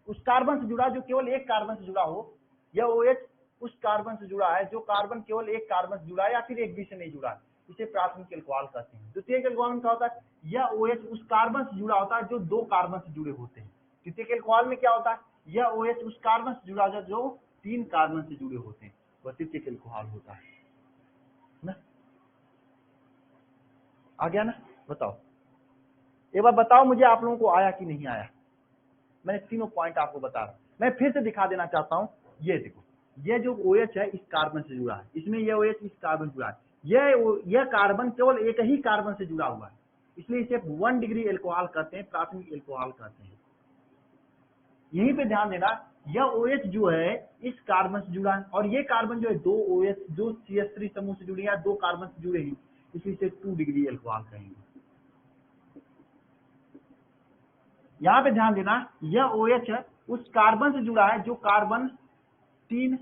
उस कार्बन से जुड़ा जो केवल एक कार्बन से जुड़ा हो, यह OH उस कार्बन से जुड़ा है जो कार्बन केवल एक कार्बन से जुड़ा है या फिर एक भी से नहीं जुड़ा है, इसे प्राथमिक एल्कोहल कहते हैं। द्वितीयक एल्कोहल में क्या होता है, यह OH उस कार्बन से जुड़ा होता है जो 2 कार्बन से जुड़े होते हैं। तृतीयक एल्कोहल में क्या होता है, यह OH उस कार्बन से जुड़ा होता है जो 3 कार्बन से जुड़े होते हैं, वह तृतीयक एल्कोहल होता है ना। आ गया ना, बताओ एक बार बताओ मुझे, आप लोगों को आया कि नहीं आया। मैंने तीनों पॉइंट आपको बता रहा हूं, मैं फिर से दिखा देना चाहता हूं। ये देखो, ये जो OH है इस कार्बन से जुड़ा है, इसमें यह OH इस कार्बन से जुड़ा है, यह कार्बन केवल एक ही कार्बन से जुड़ा हुआ है, इसलिए इसे 1 डिग्री एल्कोहल कहते हैं, प्राथमिक एल्कोहल कहते हैं। यहीं पे ध्यान देना, यह OH जो है इस कार्बन से जुड़ा है, और ये कार्बन जो है 2 OH जो CH3 समूह से जुड़ी है, 2 कार्बन से जुड़े हैं, इसलिए इसे 2 डिग्री एल्कोहल कहेंगे। यहां पे ध्यान देना, यह OH है उस कार्बन से जुड़ा है जो कार्बन 3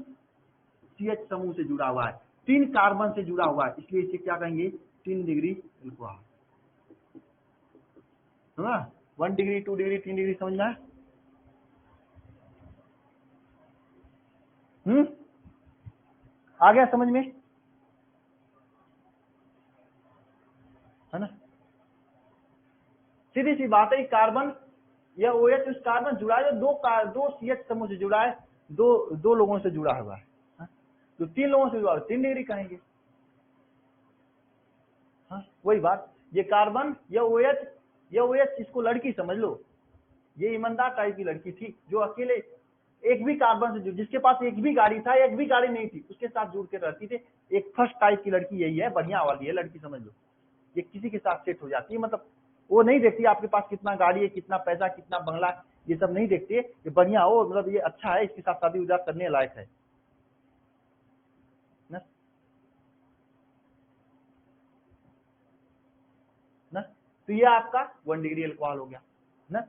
CH समूह से जुड़ा हुआ है, 3 कार्बन से जुड़ा हुआ है, इसलिए इसे क्या कहेंगे, 3 डिग्री एल्कोहल। समझा, 1 डिग्री, 2 डिग्री, 3 डिग्री, समझ में? आ गया समझ में, है ना। सीधी सी बात है, कार्बन, यह OH उस कार्बन जुड़ा है जो 2 CH समूह से जुड़ा है, दो लोगों से जुड़ा हुआ है, तो 3 लोगों से जुड़ा है, 3 डिग्री कहेंगे। वही बात, ये कार्बन, यह OH इसको लड़की समझ लो, ये ईमानदार टाइप की लड़की थी जो अकेले एक भी कार्बन से, जिसके पास एक भी गाड़ी था, एक भी गाड़ी नहीं थी, उसके साथ जुड़ के रहती थी। एक फर्स्ट टाइप की लड़की यही है, बढ़िया वाली है लड़की, समझ लो। ये किसी के साथ सेट हो जाती है, मतलब वो नहीं देखती आपके पास कितना गाड़ी है, कितना पैसा, कितना बंगला, ये सब नहीं देखती है। ये बढ़िया हो, मतलब ये अच्छा है, इसके साथ शादी उदा करने लायक है ना। तो ये आपका 1 डिग्री एल्कोहल हो गया ना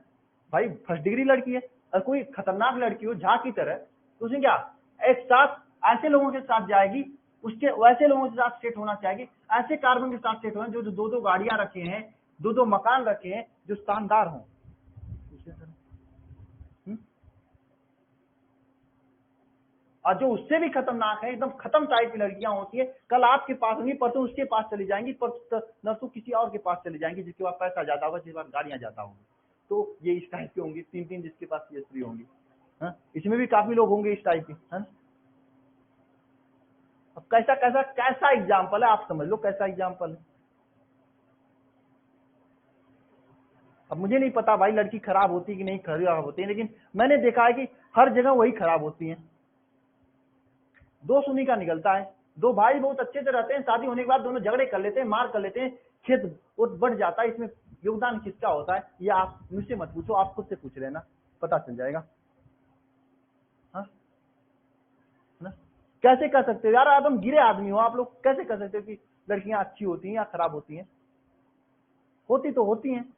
भाई। फर्स्ट डिग्री लड़की है, और कोई खतरनाक लड़की हो झा की तरह, तो उसने क्या एक साथ ऐसे लोगों के साथ जाएगी, उसके वैसे लोगों के साथ सेट होना चाहिए, ऐसे कार्बन के साथ सेट होना जो 2 गाड़ियां रखे हैं, 2 मकान रखे हैं, जो शानदार हों। और जो उससे भी खतरनाक है, एकदम खत्म टाइप की लड़कियां होती है, कल आपके पास होंगी, परसों उसके पास चली जाएंगी, नरसों किसी और के पास चली जाएंगी, जिसके पास पैसा ज्यादा होगा, जिसके पास गाड़ियां ज्यादा होंगी। तो ये इस टाइप के होंगे, 3 जिसके पास CH3 होंगी। इसमें भी काफी लोग होंगे इस टाइप के, है ना। अब कैसा कैसा कैसा एग्जाम्पल है, आप समझ लो कैसा एग्जाम्पल है। अब मुझे नहीं पता भाई लड़की खराब होती है कि नहीं खराब होती है, लेकिन मैंने देखा है कि हर जगह वही खराब होती है। दोष उन्हीं का निकलता है। दो भाई बहुत अच्छे से रहते हैं, शादी होने के बाद दोनों झगड़े कर लेते हैं, मार कर लेते हैं, खेत वो बढ़ जाता है। इसमें योगदान किसका होता है ये आप मुझसे मत पूछो, आप खुद से पूछ लेना, पता चल जाएगा। हाँ ना, कैसे कर सकते हो यार, आप हम गिरे आदमी हो, आप लोग कैसे कर सकते हो कि लड़कियां अच्छी होती हैं या खराब होती हैं? होती तो होती हैं।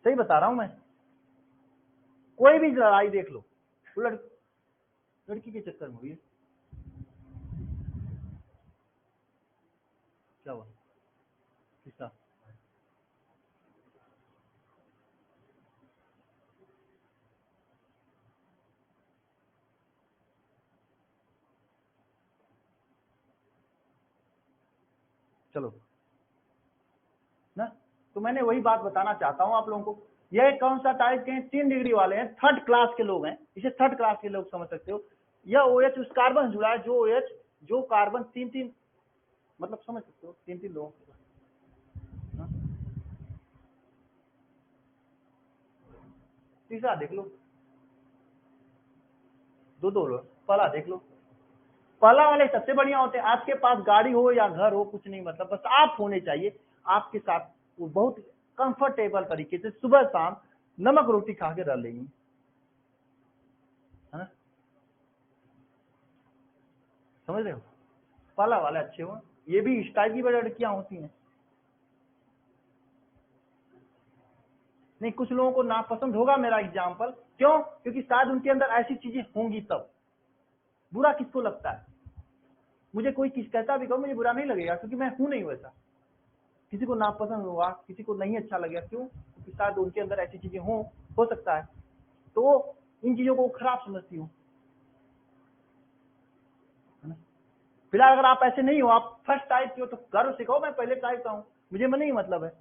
सही बता रहा हूं मैं। कोई भी लड़ाई देख लो, लड़की के चक्कर में हुई है। क्या हुआ किसका? चलो ना, तो मैंने वही बात बताना चाहता हूं आप लोगों को। यह कौन सा टाइप के हैं? 3 डिग्री वाले हैं, थर्ड क्लास के लोग हैं, इसे थर्ड क्लास के लोग समझ सकते हो। यह OH उस कार्बन जुड़ा है, जो OH जो कार्बन 3-3 मतलब समझ सकते हो, 3-3 लोगों के साथ। हाँ? तीसरा देख लो, 2-2 लोग। पहला देख लो, पहला वाले सबसे बढ़िया होते हैं। आपके पास गाड़ी हो या घर हो कुछ नहीं मतलब, बस आप होने चाहिए आपके साथ, वो बहुत कंफर्टेबल तरीके से सुबह शाम नमक रोटी खा के रह लेंगी, है ना? समझ रहे हो? पहला वाले अच्छे हो, ये भी इस टाइप की बड़ी लड़कियां होती हैं। नहीं, कुछ लोगों को नापसंद होगा मेरा एग्जाम्पल, क्यों? क्योंकि शायद उनके अंदर ऐसी चीजें होंगी तब। बुरा किसको लगता है? मुझे कोई किस कहता भी कहो मुझे बुरा नहीं लगेगा, क्योंकि मैं हूं नहीं वैसा। किसी को नापसंद होगा, किसी को नहीं अच्छा लगेगा, क्यों? क्योंकि शायद उनके अंदर ऐसी चीजें हो सकता है, तो वो इन चीजों को खराब समझती हूँ। फिलहाल अगर आप ऐसे नहीं हो, आप फर्स्ट टाइप के हो, तो गर्व से कहो मैं पहले टाइप का हूँ, मुझे मन नहीं मतलब है।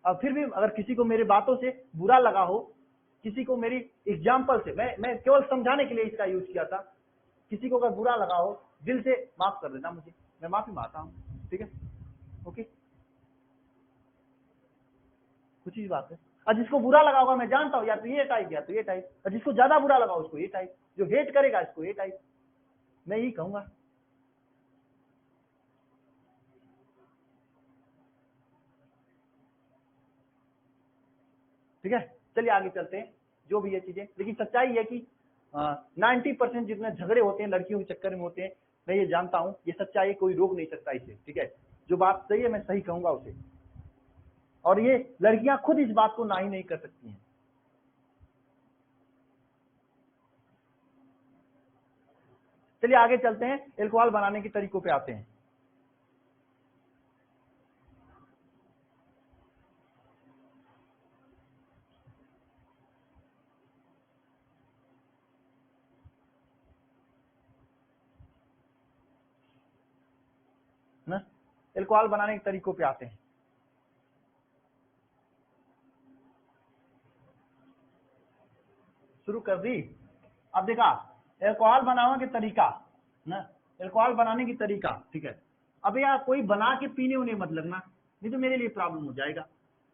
और फिर भी अगर किसी को मेरी बातों से बुरा लगा हो, किसी को मेरी एग्जाम्पल से, मैं केवल समझाने के लिए इसका यूज किया था, किसी को अगर बुरा लगा हो दिल से माफ कर देना मुझे, मैं माफी मांगता हूँ, ठीक है? ओके, कुछ ही बात है। और जिसको बुरा लगा होगा मैं जानता हूँ, या तो ये टाइप या तो ये टाइप, और जिसको ज्यादा बुरा लगा उसको ये टाइप, जो हेट करेगा इसको ये टाइप, मैं यही कहूंगा। ठीक है, चलिए आगे चलते हैं। जो भी ये चीजें, लेकिन सच्चाई है कि 90% जितने झगड़े होते हैं लड़कियों के चक्कर में होते हैं, मैं ये जानता हूँ, ये सच्चाई, कोई रोक नहीं सकता इसे। ठीक है, जो बात सही है मैं सही कहूंगा उसे, और ये लड़कियां खुद इस बात को ना ही नहीं कर सकती हैं। चलिए आगे चलते हैं, एल्कोहल बनाने के तरीकों पे आते हैं। ना, एल्कोहल बनाने के तरीकों पे आते हैं। शुरू कर दी। अब देखा, एल्कोहल बनाने के तरीका ना, एल्कोहल बनाने की तरीका, ठीक है। अब यार कोई बना के पीने उन्हें मत लगना, नहीं तो मेरे लिए प्रॉब्लम हो जाएगा।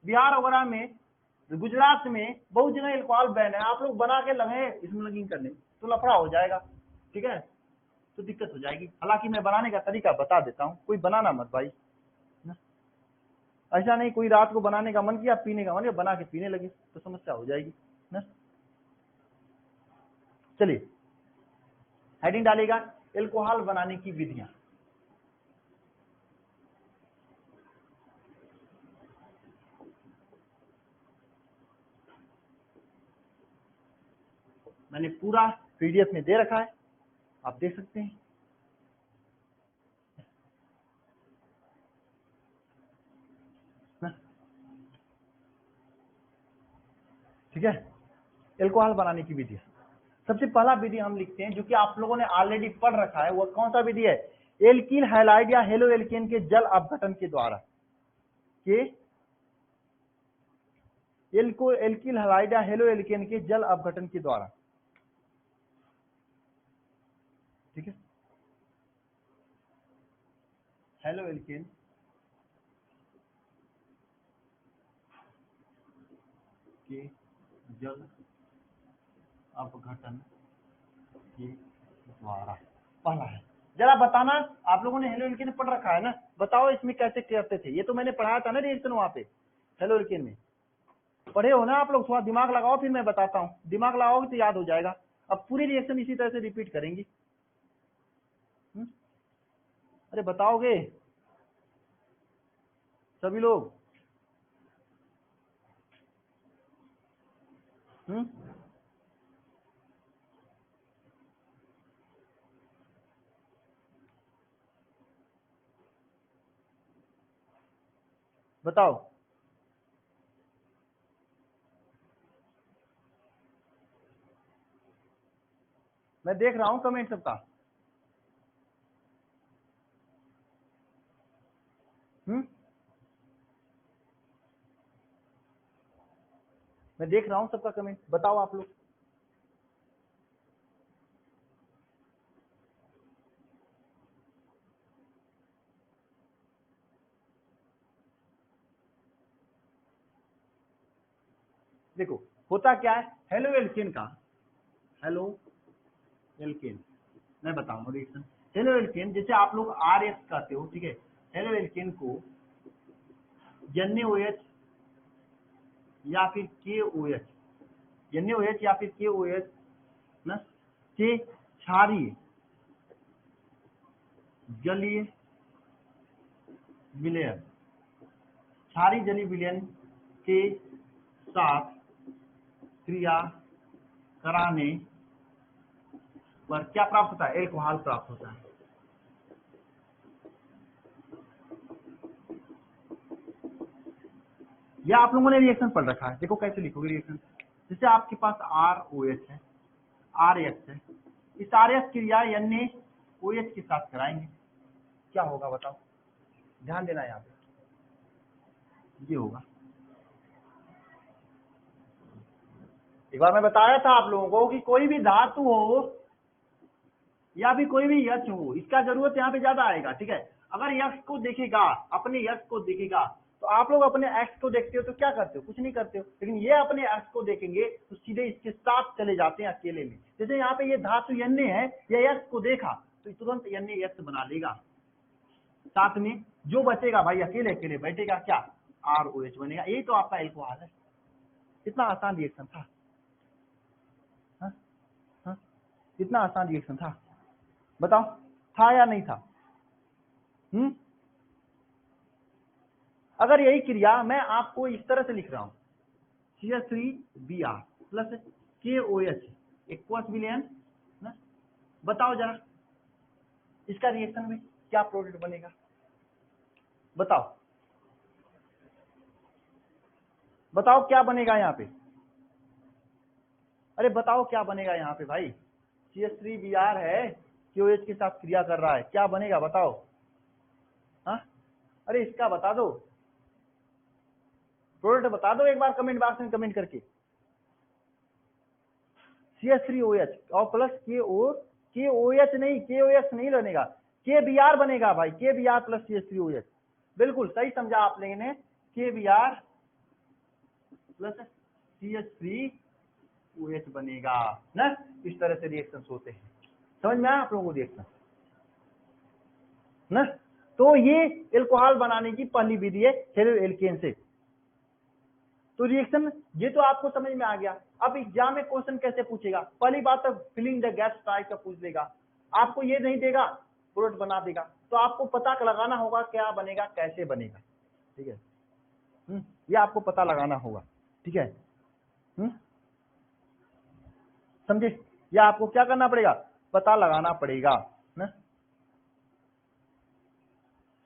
बिहार वगैरह में, गुजरात में बहुत जगह एल्कोहल बैन है, आप लोग बना के लगे इसमें लगी करने, तो लफड़ा हो जाएगा, ठीक है, तो दिक्कत हो जाएगी। हालांकि मैं बनाने का तरीका बता देता हूँ, कोई बनाना मत भाई ना। ऐसा नहीं कोई रात को बनाने का मन किया, पीने का मन किया, बना के पीने लगी तो समस्या हो जाएगी ना। चलिए हेडिंग डालेगा, एल्कोहल बनाने की विधियां। मैंने पूरा PDF में दे रखा है, आप देख सकते हैं ना। ठीक है, एल्कोहल बनाने की विधि। सबसे पहला विधि हम लिखते हैं, जो कि आप लोगों ने ऑलरेडी पढ़ रखा है, वो कौन सा विधि है? एल्कीन हैलाइड या हेलो एल्केन के जल अपघटन के द्वारा के एल्किल हैलाइड या हेलो एल्केन के जल अपघटन के द्वारा। ठीक है, हेलो एल्केन के जल अपघटन के द्वारा पहला है। जरा बताना, आप लोगों ने हेलो एल्केन पढ़ रखा है ना, बताओ इसमें कैसे करते थे। ये तो मैंने पढ़ाया था ना रिएक्शन वहां पे हेलो एल्केन में, पढ़े हो ना आप लोग। थोड़ा दिमाग लगाओ, फिर मैं बताता हूँ, दिमाग लगाओगे तो याद हो जाएगा। अब पूरी रिएक्शन इसी तरह से रिपीट करेंगे। अरे बताओगे सभी लोग? बताओ। मैं देख रहा हूँ कमेंट सबका। मैं देख रहा हूँ सबका कमेंट, बताओ आप लोग। देखो होता क्या है हेलो एल्केन का, हेलो एल्केन मैं बताऊंगा रिएक्शन। हेलो एल्केन जैसे आप लोग आर एक्स कहते हो, ठीक है, हेलो एल्केन को NaOH या फिर KOH, NaOH या फिर KOH प्लस से क्षारीय जलीय विलयन, क्षारीय जलीय विलयन के साथ क्रिया कराने पर क्या प्राप्त होता है? एल्कोहल प्राप्त होता है। यह आप लोगों ने रिएक्शन पढ़ रखा है। देखो कैसे लिखोगे रिएक्शन। जैसे आपके पास ROH है, RX है, इस RX क्रिया NaOH के साथ कराएंगे, क्या होगा बताओ, ध्यान देना यहाँ पे। ये होगा, एक बार मैं बताया था आप लोगों को कि कोई भी धातु हो या भी कोई भी यक्ष हो, इसका जरूरत यहाँ पे ज्यादा आएगा। ठीक है, अगर यक्ष को देखेगा, अपने यक्ष को देखेगा, तो आप लोग अपने एक्स को देखते हो तो क्या करते हो? कुछ नहीं करते हो। लेकिन ये अपने एक्स को देखेंगे तो सीधे इसके साथ चले जाते हैं अकेले में। जैसे यहाँ पे ये धातु Na है, ये यक्ष को देखा तो तुरंत NaX बना लेगा, साथ में जो बचेगा भाई अकेले अकेले बैठेगा, क्या ROH बनेगा। यही तो आपका एल्कोहल है। कितना आसान रिएक्शन था, कितना आसान रिएक्शन था, बताओ था या नहीं था? अगर यही क्रिया मैं आपको इस तरह से लिख रहा हूं, CH3Br प्लस KOH एक्वस विलयन, बताओ जरा इसका रिएक्शन में क्या प्रोडक्ट बनेगा, बताओ बताओ क्या बनेगा यहाँ पे। अरे बताओ क्या बनेगा यहाँ पे भाई। CH3Br है, KOH के साथ क्रिया कर रहा है, क्या बनेगा बताओ। हाँ, अरे इसका बता दो, प्रोडक्ट बता दो एक बार कमेंट बॉक्स में कमेंट करके। CH3OH और प्लस KOH नहीं, KOH नहीं बनेगा, KBr बनेगा भाई, KBr प्लस CH3OH। बिल्कुल सही समझा आप लोगों ने, KBr प्लस CH3OH बनेगा ना। इस तरह से रिएक्शन होते हैं, समझ में आया आप लोगों को रिएक्शन ना। तो ये एल्कोहल बनाने की पहली विधि है हेलो एल्केन से। तो रिएक्शन ये तो आपको समझ में आ गया। अब एग्जाम में क्वेश्चन कैसे पूछेगा, पहली बात तो फिलिंग द गैप्स टाइप का पूछ लेगा, आपको ये नहीं देगा प्रोडक्ट बना देगा, तो आपको पता लगाना होगा क्या बनेगा कैसे बनेगा। ठीक है, ये आपको पता लगाना होगा। ठीक है, समझे, या आपको क्या करना पड़ेगा, पता लगाना पड़ेगा ना।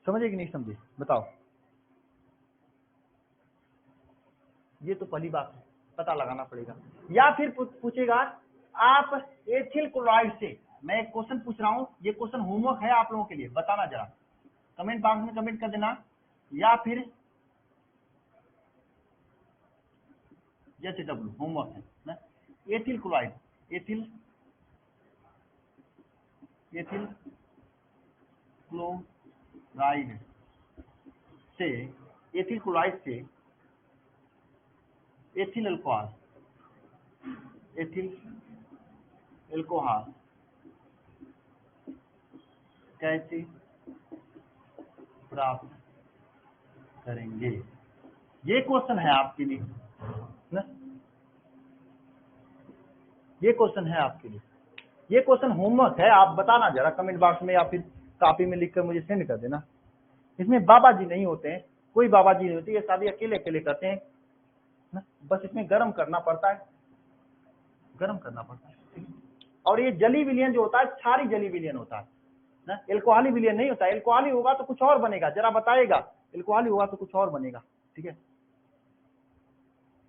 समझे कि नहीं समझे बताओ। ये तो पहली बात है, पता लगाना पड़ेगा। या फिर पूछेगा आप एथिल क्लोराइड से, मैं एक क्वेश्चन पूछ रहा हूं, ये क्वेश्चन होमवर्क है आप लोगों के लिए, बताना जरा कमेंट बॉक्स में कमेंट कर देना। या फिर HW होमवर्क है ना। एथिल क्लोराइड, एथिल क्लोराइड से, एथिल क्लोराइड से एथिल अल्कोहल, एथिल अल्कोहल कैसे प्राप्त करेंगे, ये क्वेश्चन है आपके लिए ना, ये क्वेश्चन है आपके लिए, ये क्वेश्चन होमवर्क है। आप बताना जरा कमेंट बॉक्स में या फिर कॉपी में लिखकर मुझे सेंड कर देना। इसमें बाबा जी नहीं होते हैं, कोई बाबा जी नहीं होती, ये शादी अकेले अकेले करते हैं ना, बस इसमें गर्म करना पड़ता है, गर्म करना पड़ता है। और ये जली विलियन जो होता है क्षारी जली विलियन होता है ना, एल्कोहली विलियन नहीं होता। एल्कोहली होगा तो कुछ और बनेगा, जरा बताएगा, एल्कोहली होगा तो कुछ और बनेगा, ठीक है।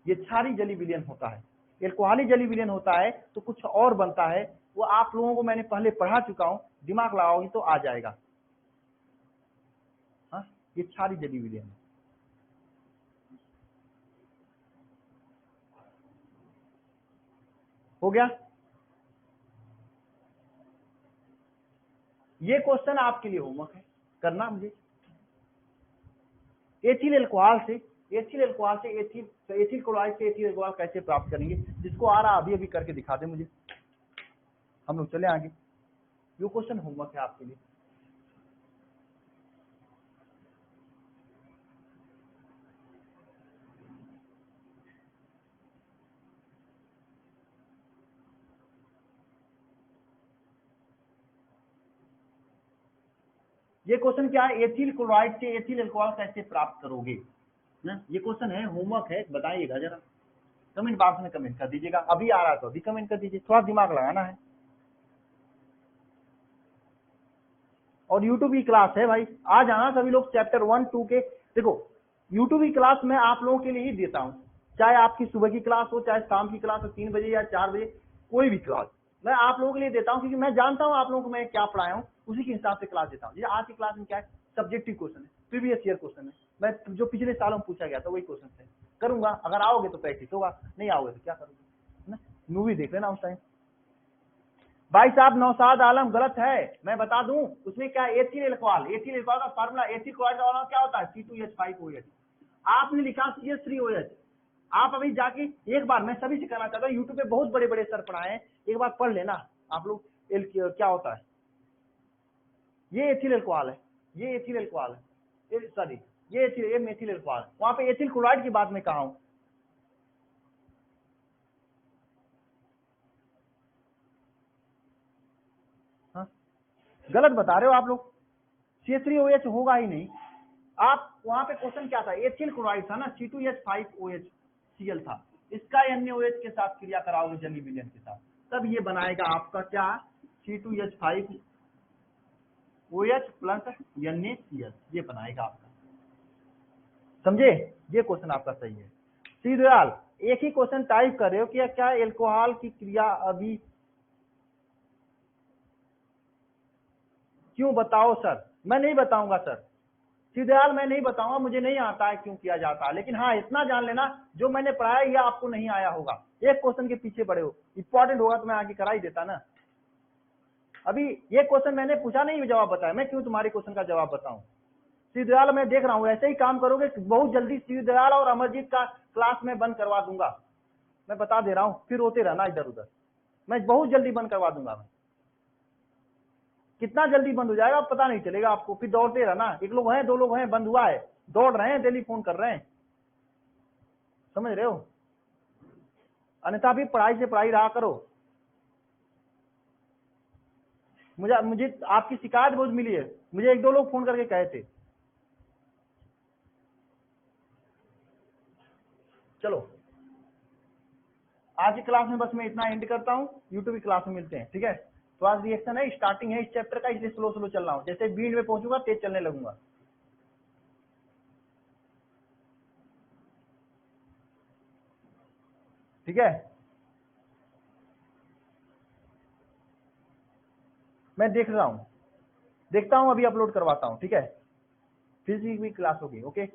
ये क्षारी जली विलियन होता है, एल्कोहली जली विलियन होता है तो कुछ और बनता है, वो आप लोगों को मैंने पहले पढ़ा चुका हूं, दिमाग लगाओगे तो आ जाएगा। हाँ, ये क्षारी जली विलियन है। हो गया, ये क्वेश्चन आपके लिए होमवर्क है, करना मुझे। एथिल अल्कोहल से, एथिल अल्कोहल से एथिल क्लोराइड से एथिल अल्कोहल कैसे प्राप्त करेंगे, जिसको आ रहा अभी अभी करके दिखा दे मुझे, हम लोग चले आगे। ये क्वेश्चन होमवर्क है आपके लिए। ये क्वेश्चन क्या है, एथिल क्लोराइड से एथिल अल्कोहल कैसे प्राप्त करोगे ना, ये क्वेश्चन है, होमवर्क है, बताइएगा जरा कमेंट बॉक्स में, कमेंट कर दीजिएगा। अभी आ रहा तो अभी कमेंट कर दीजिए, थोड़ा दिमाग लगाना है। और यूट्यूब की क्लास है भाई, आ जाना सभी लोग। चैप्टर 1 2 के देखो, यूट्यूब की क्लास मैं आप लोगों के लिए ही देता हूँ, चाहे आपकी सुबह की क्लास हो, चाहे शाम की क्लास हो 3 बजे या 4 बजे, कोई भी क्लास मैं आप लोगों के लिए देता हूँ, क्योंकि मैं जानता हूँ आप लोगों को मैं क्या पढ़ाया हूँ, उसी के हिसाब से क्लास देता हूँ। जैसे आज की क्लास में क्या है, सब्जेक्टिव क्वेश्चन है, प्रीवियस ईयर क्वेश्चन है, मैं जो पिछले सालों में पूछा गया था वही क्वेश्चन है करूंगा। अगर आओगे तो प्रैक्टिस होगा, नहीं आओगे तो क्या करोगे ना, मूवी देख लेना उस टाइम। भाई साहब नौशाद आलम गलत है, मैं बता दूं, उसमें क्या एथिल अल्कोहल, एथिल अल्कोहल का फार्मूला, एथिल क्लोराइड का फार्मूला क्या होता है, C2H5OH। आपने लिखा CH3OH। आप अभी जाके एक बार, मैं सभी से कहना चाहता हूँ, यूट्यूब पे बहुत बड़े बड़े सर पढ़ाए हैं, एक बार पढ़ लेना आप लोग, क्या होता है। ये एथिल अल्कोहल है, ये एथिल अल्कोहल है, सॉरी ये मेथिल अल्कोहल, वहां पे एथिल क्लोराइड की बात मैं कहा हूं। हाँ? गलत बता रहे हो आप लोग, CH3OH होगा ही नहीं। आप वहां पे क्वेश्चन क्या था, एथिल क्लोराइड था ना, C2H5OH Cl था, इसका NaOH के साथ क्रिया कराओगे जली विलियन के साथ, तब ये बनाएगा आपका क्या, C2H5OH प्लस NaCl, ये बनाएगा आपका, समझे। ये क्वेश्चन आपका सही है। सी दयाल एक ही क्वेश्चन टाइप कर रहे हो कि क्या एल्कोहल की क्रिया अभी, क्यों बताओ सर, मैं नहीं बताऊंगा सर, सीधेहाल मैं नहीं बताऊंगा, मुझे नहीं आता है क्यों किया जाता है, लेकिन हाँ इतना जान लेना, जो मैंने पढ़ाया यह आपको नहीं आया होगा, एक क्वेश्चन के पीछे पड़े हो, इंपॉर्टेंट होगा तो मैं आगे करा ही देता ना। अभी ये क्वेश्चन मैंने पूछा नहीं, जवाब बताया, मैं क्यों तुम्हारे क्वेश्चन का जवाब बताऊं। सीधेहाल मैं देख रहा हूँ ऐसे ही काम करोगे, बहुत जल्दी सीधेहाल और अमरजीत का क्लास में बंद करवा दूंगा, मैं बता दे रहा हूँ, फिर रोते रहना इधर उधर, मैं बहुत जल्दी बंद करवा दूंगा। मैं कितना जल्दी बंद हो जाएगा पता नहीं चलेगा आपको, फिर दौड़ते रहना, एक लोग हैं 2 लोग हैं, बंद हुआ है, दौड़ रहे हैं, डेली फोन कर रहे हैं, समझ रहे हो। अन्यथा भी पढ़ाई से पढ़ाई रहा करो। मुझे आपकी शिकायत बहुत मिली है, मुझे 1-2 लोग फोन करके कहे थे। चलो आज की क्लास में बस मैं इतना एंड करता हूँ, यूट्यूब की क्लास में मिलते हैं, ठीक है। तो आज रिएक्शन है, स्टार्टिंग है इस चैप्टर का, इसलिए स्लो स्लो चल रहा हूँ, जैसे बीड में पहुंचूंगा तेज चलने लगूंगा। ठीक है, मैं देख रहा हूँ, देखता हूँ, अभी अपलोड करवाता हूँ, ठीक है, फिजिक्स की क्लास होगी, ओके।